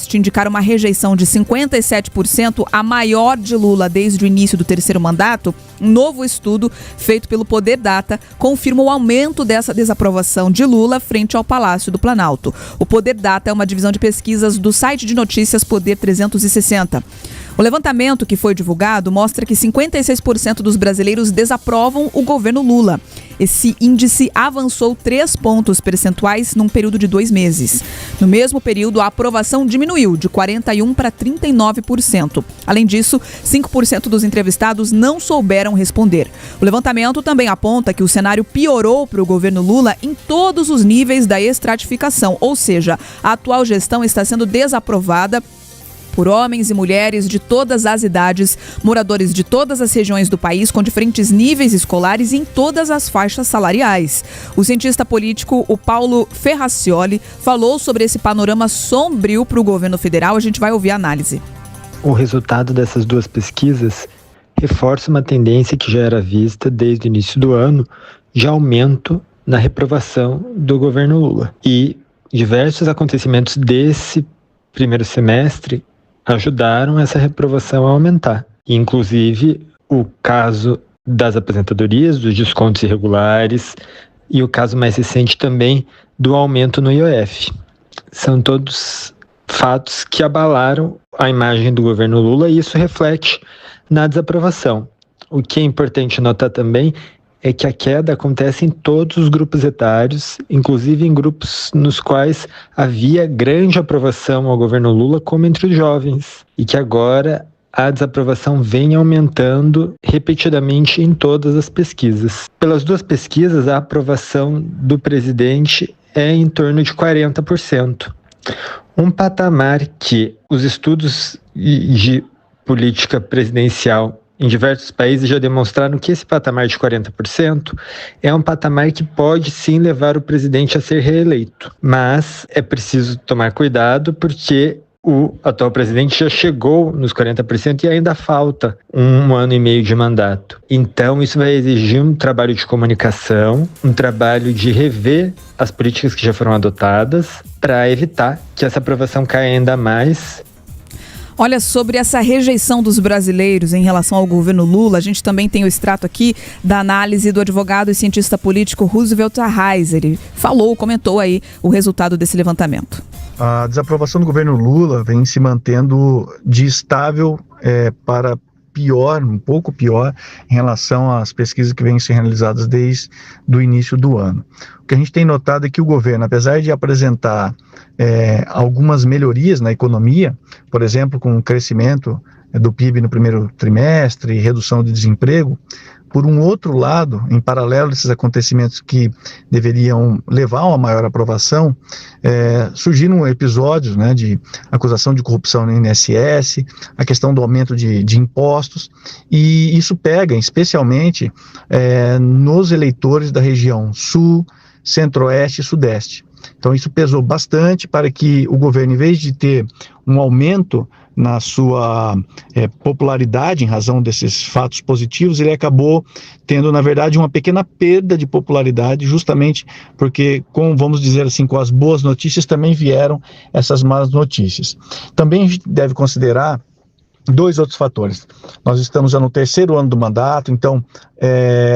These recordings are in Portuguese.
Nordeste indicaram uma rejeição de 57%, a maior de Lula desde o início do terceiro mandato, um novo estudo feito pelo Poder Data confirma o aumento dessa desaprovação de Lula frente ao Palácio do Planalto. O Poder Data é uma divisão de pesquisas do site de notícias Poder 360. O levantamento que foi divulgado mostra que 56% dos brasileiros desaprovam o governo Lula. Esse índice avançou 3 pontos percentuais num período de 2 meses. No mesmo período, a aprovação diminuiu de 41% para 39%. Além disso, 5% dos entrevistados não souberam responder. O levantamento também aponta que o cenário piorou para o governo Lula em todos os níveis da estratificação, ou seja, a atual gestão está sendo desaprovada por homens e mulheres de todas as idades, moradores de todas as regiões do país, com diferentes níveis escolares e em todas as faixas salariais. O cientista político, o Paulo Ferracioli, falou sobre esse panorama sombrio para o governo federal. A gente vai ouvir a análise. O resultado dessas duas pesquisas reforça uma tendência que já era vista desde o início do ano, de aumento na reprovação do governo Lula. E diversos acontecimentos desse primeiro semestre ajudaram essa reprovação a aumentar. Inclusive, o caso das aposentadorias, dos descontos irregulares e o caso mais recente também do aumento no IOF. São todos fatos que abalaram a imagem do governo Lula e isso reflete na desaprovação. O que é importante notar também é que a queda acontece em todos os grupos etários, inclusive em grupos nos quais havia grande aprovação ao governo Lula, como entre os jovens, e que agora a desaprovação vem aumentando repetidamente em todas as pesquisas. Pelas duas pesquisas, a aprovação do presidente é em torno de 40%. Um patamar que os estudos de política presidencial em diversos países já demonstraram que esse patamar de 40% é um patamar que pode sim levar o presidente a ser reeleito. Mas é preciso tomar cuidado porque o atual presidente já chegou nos 40% e ainda falta 1 ano e meio de mandato. Então isso vai exigir um trabalho de comunicação, um trabalho de rever as políticas que já foram adotadas para evitar que essa aprovação caia ainda mais. Olha, sobre essa rejeição dos brasileiros em relação ao governo Lula, a gente também tem o extrato aqui da análise do advogado e cientista político Roosevelt Arraes. Ele comentou aí o resultado desse levantamento. A desaprovação do governo Lula vem se mantendo de estável para pior, um pouco pior, em relação às pesquisas que vêm sendo realizadas desde o início do ano. O que a gente tem notado é que o governo, apesar de apresentar algumas melhorias na economia, por exemplo, com o crescimento do PIB no primeiro trimestre e redução de desemprego, por um outro lado, em paralelo a esses acontecimentos que deveriam levar a uma maior aprovação, surgiram episódios de acusação de corrupção no INSS, a questão do aumento de impostos, e isso pega especialmente nos eleitores da região Sul, Centro-Oeste e Sudeste. Então isso pesou bastante para que o governo, em vez de ter um aumento na sua popularidade em razão desses fatos positivos, ele acabou tendo, na verdade, uma pequena perda de popularidade, justamente porque, vamos dizer assim, com as boas notícias também vieram essas más notícias. Também a gente deve considerar 2 outros fatores. Nós estamos já no 3º ano do mandato, então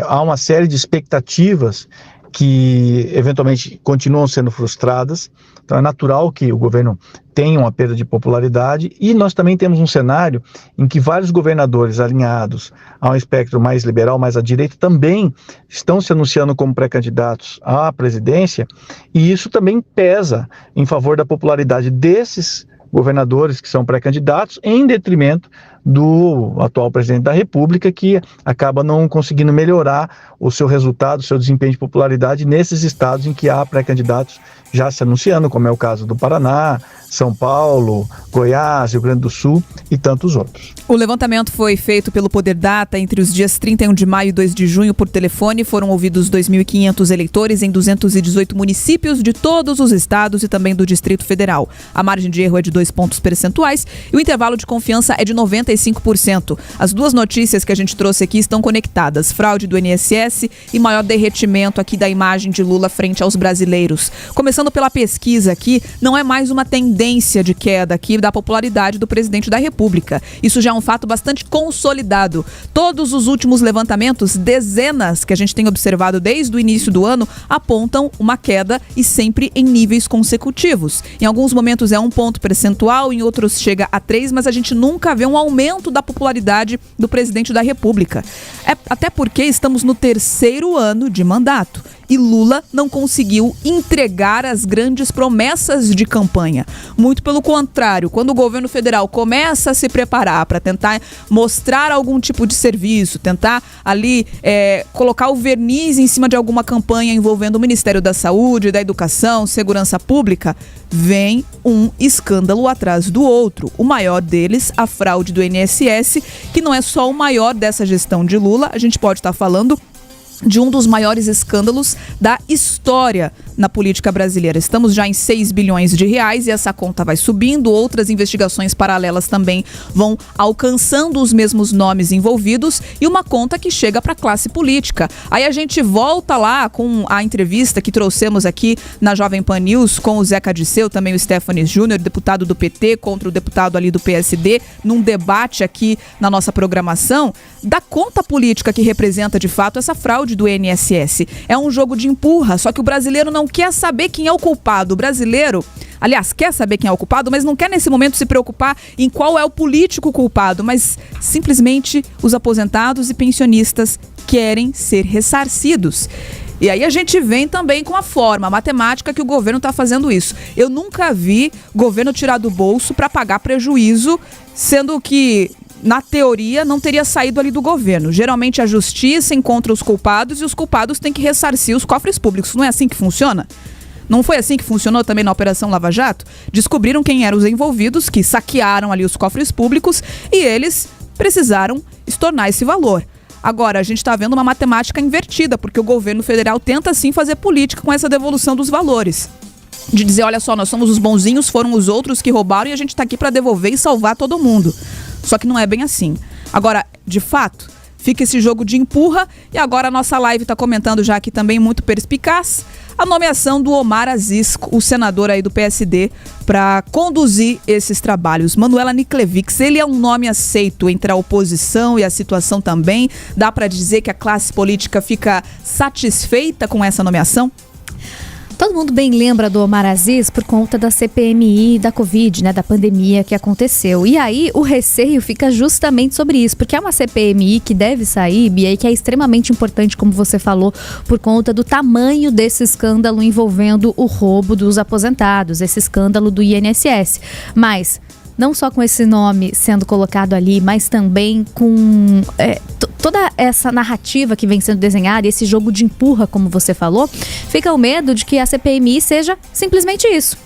há uma série de expectativas que eventualmente continuam sendo frustradas, então é natural que o governo tenha uma perda de popularidade e nós também temos um cenário em que vários governadores alinhados a um espectro mais liberal, mais à direita, também estão se anunciando como pré-candidatos à presidência e isso também pesa em favor da popularidade desses governadores que são pré-candidatos, em detrimento do atual presidente da República, que acaba não conseguindo melhorar o seu resultado, o seu desempenho de popularidade nesses estados em que há pré-candidatos já se anunciando, como é o caso do Paraná, São Paulo, Goiás, Rio Grande do Sul e tantos outros. O levantamento foi feito pelo Poder Data entre os dias 31 de maio e 2 de junho por telefone. Foram ouvidos 2.500 eleitores em 218 municípios de todos os estados e também do Distrito Federal. A margem de erro é de 2 pontos percentuais e o intervalo de confiança é de 90%. 85%. As duas notícias que a gente trouxe aqui estão conectadas. Fraude do INSS e maior derretimento aqui da imagem de Lula frente aos brasileiros. Começando pela pesquisa aqui, não é mais uma tendência de queda aqui da popularidade do presidente da República. Isso já é um fato bastante consolidado. Todos os últimos levantamentos, dezenas que a gente tem observado desde o início do ano, apontam uma queda e sempre em níveis consecutivos. Em alguns momentos é 1 ponto percentual, em outros chega a 3, mas a gente nunca vê um aumento da popularidade do presidente da República. Até porque estamos no 3º ano de mandato. E Lula não conseguiu entregar as grandes promessas de campanha. Muito pelo contrário, quando o governo federal começa a se preparar para tentar mostrar algum tipo de serviço, tentar ali colocar o verniz em cima de alguma campanha envolvendo o Ministério da Saúde, da Educação, Segurança Pública, vem um escândalo atrás do outro. O maior deles, a fraude do INSS, que não é só o maior dessa gestão de Lula, a gente pode estar falando de um dos maiores escândalos da história na política brasileira. Estamos já em 6 bilhões de reais e essa conta vai subindo. Outras investigações paralelas também vão alcançando os mesmos nomes envolvidos e uma conta que chega para a classe política. Aí a gente volta lá com a entrevista que trouxemos aqui na Jovem Pan News com o Zeca Disseu, também o Stefanes Júnior, deputado do PT contra o deputado ali do PSD, num debate aqui na nossa programação, da conta política que representa de fato essa fraude do INSS. É um jogo de empurra, só que o brasileiro não quer saber quem é o culpado. O brasileiro, aliás, quer saber quem é o culpado, mas não quer nesse momento se preocupar em qual é o político culpado, mas simplesmente os aposentados e pensionistas querem ser ressarcidos. E aí a gente vem também com a forma, a matemática que o governo está fazendo isso. Eu nunca vi governo tirar do bolso para pagar prejuízo, sendo que na teoria, não teria saído ali do governo. Geralmente a justiça encontra os culpados e os culpados têm que ressarcir os cofres públicos. Não é assim que funciona? Não foi assim que funcionou também na Operação Lava Jato? Descobriram quem eram os envolvidos, que saquearam ali os cofres públicos e eles precisaram estornar esse valor. Agora, a gente está vendo uma matemática invertida, porque o governo federal tenta sim fazer política com essa devolução dos valores. De dizer, olha só, nós somos os bonzinhos, foram os outros que roubaram e a gente está aqui para devolver e salvar todo mundo. Só que não é bem assim. Agora, de fato, fica esse jogo de empurra e agora a nossa live está comentando já aqui também muito perspicaz a nomeação do Omar Aziz, o senador aí do PSD, para conduzir esses trabalhos. Manuela Niklevics, ele é um nome aceito entre a oposição e a situação também. Dá para dizer que a classe política fica satisfeita com essa nomeação? Todo mundo bem lembra do Omar Aziz por conta da CPMI da Covid, né, da pandemia que aconteceu. E aí o receio fica justamente sobre isso, porque é uma CPMI que deve sair, Bia, e que é extremamente importante, como você falou, por conta do tamanho desse escândalo envolvendo o roubo dos aposentados, esse escândalo do INSS. Mas não só com esse nome sendo colocado ali, mas também com toda essa narrativa que vem sendo desenhada, esse jogo de empurra, como você falou, fica o medo de que a CPMI seja simplesmente isso.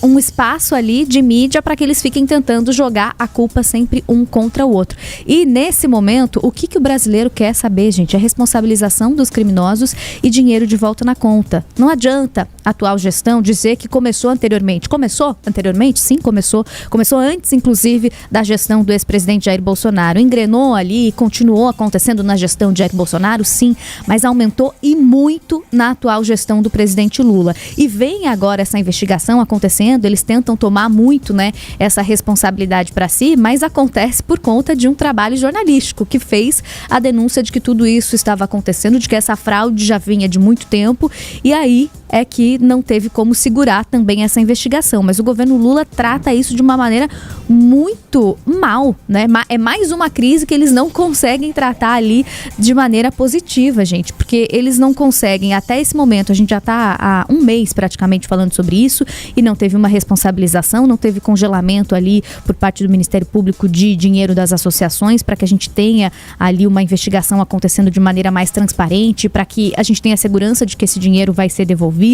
Um espaço ali de mídia para que eles fiquem tentando jogar a culpa sempre um contra o outro. E nesse momento, o que o brasileiro quer saber, gente? É responsabilização dos criminosos e dinheiro de volta na conta. Não adianta a atual gestão dizer que começou anteriormente. Começou anteriormente? Sim, começou. Começou antes, inclusive, da gestão do ex-presidente Jair Bolsonaro. Engrenou ali e continuou acontecendo na gestão de Jair Bolsonaro? Sim, mas aumentou e muito na atual gestão do presidente Lula. E vem agora essa investigação acontecendo, eles tentam tomar muito, né, essa responsabilidade para si, mas acontece por conta de um trabalho jornalístico que fez a denúncia de que tudo isso estava acontecendo, de que essa fraude já vinha de muito tempo, e aí é que não teve como segurar também essa investigação. Mas o governo Lula trata isso de uma maneira muito mal, né? É mais uma crise que eles não conseguem tratar ali de maneira positiva, gente, porque eles não conseguem, até esse momento, a gente já está há um mês praticamente falando sobre isso, e não teve uma responsabilização, não teve congelamento ali por parte do Ministério Público de dinheiro das associações, para que a gente tenha ali uma investigação acontecendo de maneira mais transparente, para que a gente tenha segurança de que esse dinheiro vai ser devolvido.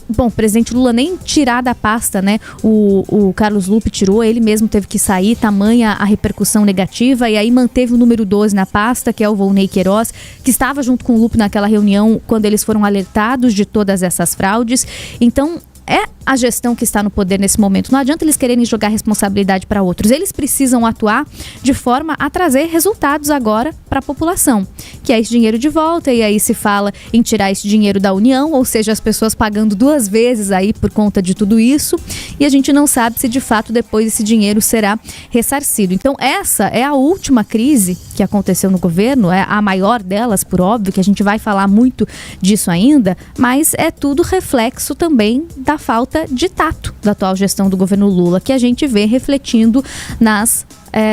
Bom, o presidente Lula nem tirar da pasta, né? O Carlos Lupe tirou, ele mesmo teve que sair, tamanha a repercussão negativa, e aí manteve o número 12 na pasta, que é o Volney Queiroz, que estava junto com o Lupe naquela reunião quando eles foram alertados de todas essas fraudes. Então, é a gestão que está no poder nesse momento. Não adianta eles quererem jogar responsabilidade para outros. Eles precisam atuar de forma a trazer resultados agora para a população, que é esse dinheiro de volta, e aí se fala em tirar esse dinheiro da União, ou seja, as pessoas pagando 2 vezes aí por conta de tudo isso, e a gente não sabe se de fato depois esse dinheiro será ressarcido. Então essa é a última crise que aconteceu no governo, é a maior delas, por óbvio, que a gente vai falar muito disso ainda, mas é tudo reflexo também da falta de tato da atual gestão do governo Lula, que a gente vê refletindo nas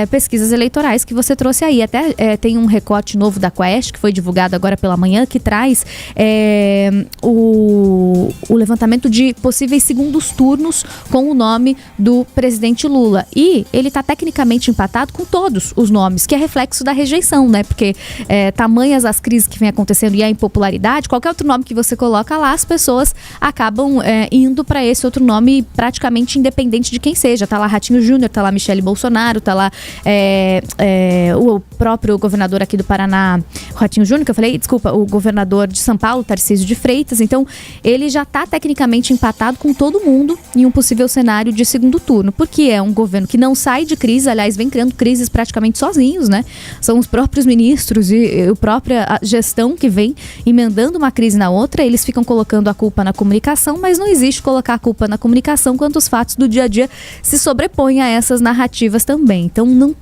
pesquisas eleitorais que você trouxe aí. Até tem um recorte novo da Quaest, que foi divulgado agora pela manhã, que traz o levantamento de possíveis segundos turnos com o nome do presidente Lula. E ele está tecnicamente empatado com todos os nomes, que é reflexo da rejeição, né? Porque tamanhas as crises que vem acontecendo e a impopularidade, qualquer outro nome que você coloca lá, as pessoas acabam indo para esse outro nome praticamente independente de quem seja. Tá lá Ratinho Júnior, tá lá Michele Bolsonaro, tá lá o próprio governador aqui do Paraná, Ratinho Júnior, que eu falei, desculpa, o governador de São Paulo, Tarcísio de Freitas. Então, ele já está tecnicamente empatado com todo mundo em um possível cenário de segundo turno, porque é um governo que não sai de crise, aliás, vem criando crises praticamente sozinhos, né? São os próprios ministros e a própria gestão que vem emendando uma crise na outra. Eles ficam colocando a culpa na comunicação, mas não existe colocar a culpa na comunicação quando os fatos do dia a dia se sobrepõem a essas narrativas também. Então,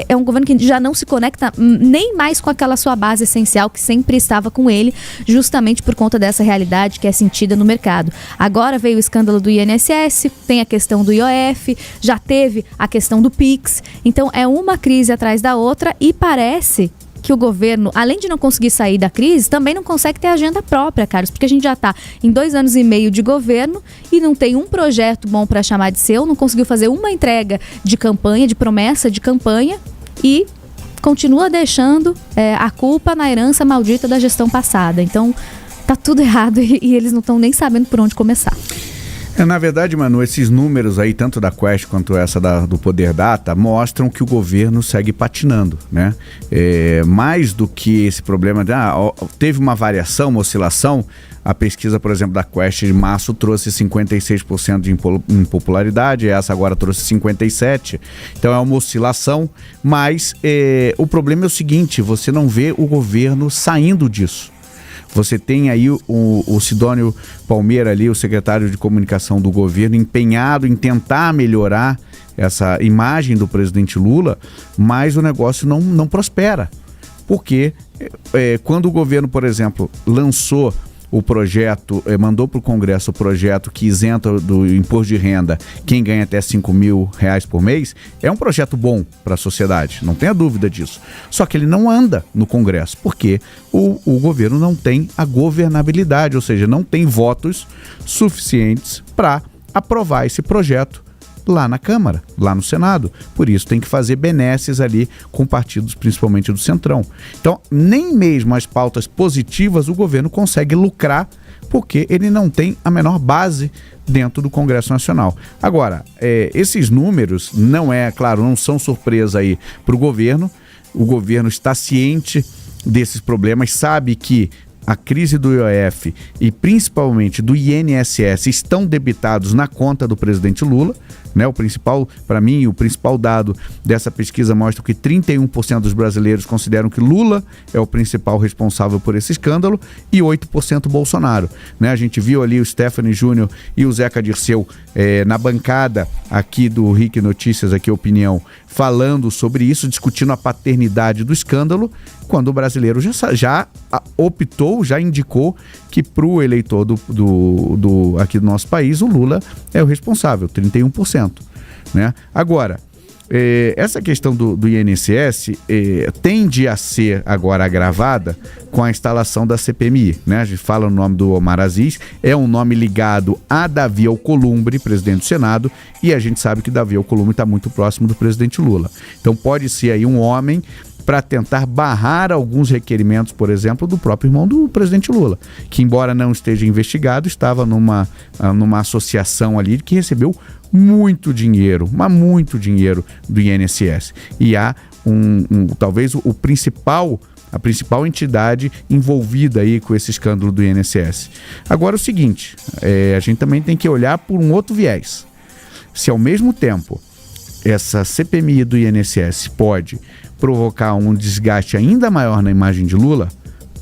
é um governo que já não se conecta nem mais com aquela sua base essencial que sempre estava com ele, justamente por conta dessa realidade que é sentida no mercado. Agora veio o escândalo do INSS, tem a questão do IOF, já teve a questão do PIX. Então é uma crise atrás da outra e parece que o governo, além de não conseguir sair da crise, também não consegue ter agenda própria, Carlos, porque a gente já está em 2 anos e meio de governo e não tem um projeto bom para chamar de seu, não conseguiu fazer uma entrega de campanha, de promessa de campanha, e continua deixando a culpa na herança maldita da gestão passada. Então tá tudo errado e eles não estão nem sabendo por onde começar. Na verdade, Manu, esses números aí, tanto da Quaest quanto essa do Poder Data, mostram que o governo segue patinando, né? Mais do que esse problema de teve uma variação, uma oscilação. A pesquisa, por exemplo, da Quaest de março trouxe 56% de impopularidade, essa agora trouxe 57%. Então é uma oscilação, mas o problema é o seguinte: você não vê o governo saindo disso. Você tem aí o Sidônio Palmeira ali, o secretário de comunicação do governo, empenhado em tentar melhorar essa imagem do presidente Lula, mas o negócio não prospera. Porque quando o governo, por exemplo, lançou o projeto, mandou para o Congresso o projeto que isenta do imposto de renda quem ganha até R$5.000 por mês, é um projeto bom para a sociedade, não tenha dúvida disso. Só que ele não anda no Congresso, porque o governo não tem a governabilidade, ou seja, não tem votos suficientes para aprovar esse projeto lá na Câmara, lá no Senado. Por isso tem que fazer benesses ali com partidos, principalmente do Centrão. Então, nem mesmo as pautas positivas o governo consegue lucrar, porque ele não tem a menor base dentro do Congresso Nacional. Agora, esses números não são surpresa aí para o governo. O governo está ciente desses problemas, sabe que a crise do IOF e principalmente do INSS estão debitados na conta do presidente Lula, né? O principal dado dessa pesquisa mostra que 31% dos brasileiros consideram que Lula é o principal responsável por esse escândalo e 8% Bolsonaro, né? A gente viu ali o Stephanie Júnior e o Zeca Dirceu na bancada aqui do RIC Notícias, aqui Opinião, falando sobre isso, discutindo a paternidade do escândalo, quando o brasileiro já optou, já indicou que para o eleitor aqui do nosso país, o Lula é o responsável, 31%. Né? Agora, essa questão do INSS tende a ser agora agravada com a instalação da CPMI, né? A gente fala o nome do Omar Aziz, é um nome ligado a Davi Alcolumbre, presidente do Senado, e a gente sabe que Davi Alcolumbre está muito próximo do presidente Lula. Então pode ser aí um homem para tentar barrar alguns requerimentos, por exemplo, do próprio irmão do presidente Lula, que embora não esteja investigado, estava numa associação ali que recebeu muito dinheiro, mas muito dinheiro do INSS. E há talvez o principal a principal entidade envolvida aí com esse escândalo do INSS. Agora o seguinte, a gente também tem que olhar por um outro viés. Se ao mesmo tempo essa CPMI do INSS pode provocar um desgaste ainda maior na imagem de Lula,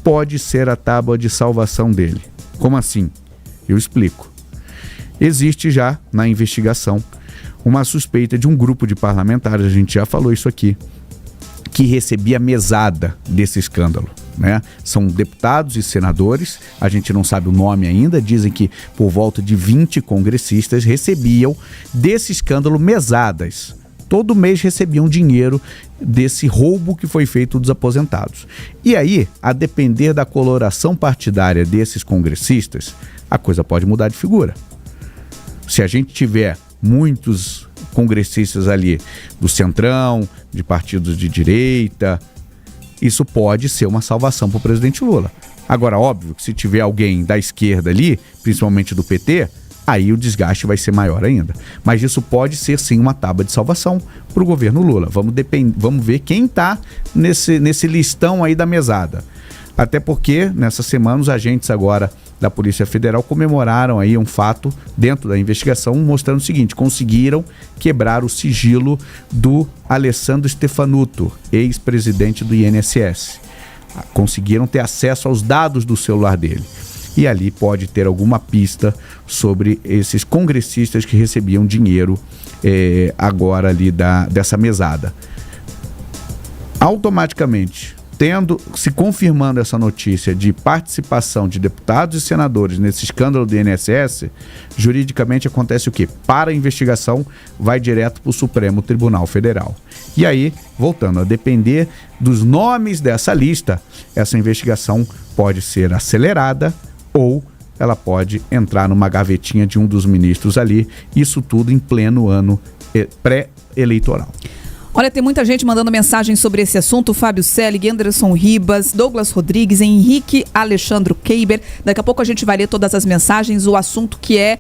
pode ser a tábua de salvação dele. Como assim? Eu explico. Existe já na investigação uma suspeita de um grupo de parlamentares, a gente já falou isso aqui, que recebia mesada desse escândalo, né? São deputados e senadores, a gente não sabe o nome ainda, dizem que por volta de 20 congressistas recebiam desse escândalo mesadas. Todo mês recebiam dinheiro desse roubo que foi feito dos aposentados. E aí, a depender da coloração partidária desses congressistas, a coisa pode mudar de figura. Se a gente tiver muitos congressistas ali do centrão, de partidos de direita, isso pode ser uma salvação para o presidente Lula. Agora, óbvio que se tiver alguém da esquerda ali, principalmente do PT, aí o desgaste vai ser maior ainda. Mas isso pode ser sim uma tábua de salvação para o governo Lula. Vamos ver quem está nesse listão aí da mesada. Até porque, nessa semana, os agentes agora da Polícia Federal comemoraram aí um fato dentro da investigação, mostrando o seguinte: conseguiram quebrar o sigilo do Alessandro Stefanuto, ex-presidente do INSS. Conseguiram ter acesso aos dados do celular dele. E ali pode ter alguma pista sobre esses congressistas que recebiam dinheiro agora ali dessa mesada. Automaticamente, se confirmando essa notícia de participação de deputados e senadores nesse escândalo do INSS, juridicamente acontece o quê? Para a investigação, vai direto para o Supremo Tribunal Federal. E aí, voltando a depender dos nomes dessa lista, essa investigação pode ser acelerada ou ela pode entrar numa gavetinha de um dos ministros ali, isso tudo em pleno ano pré-eleitoral. Olha, tem muita gente mandando mensagem sobre esse assunto. Fábio Selig, Anderson Ribas, Douglas Rodrigues, Henrique Alexandro Keiber. Daqui a pouco a gente vai ler todas as mensagens. O assunto que é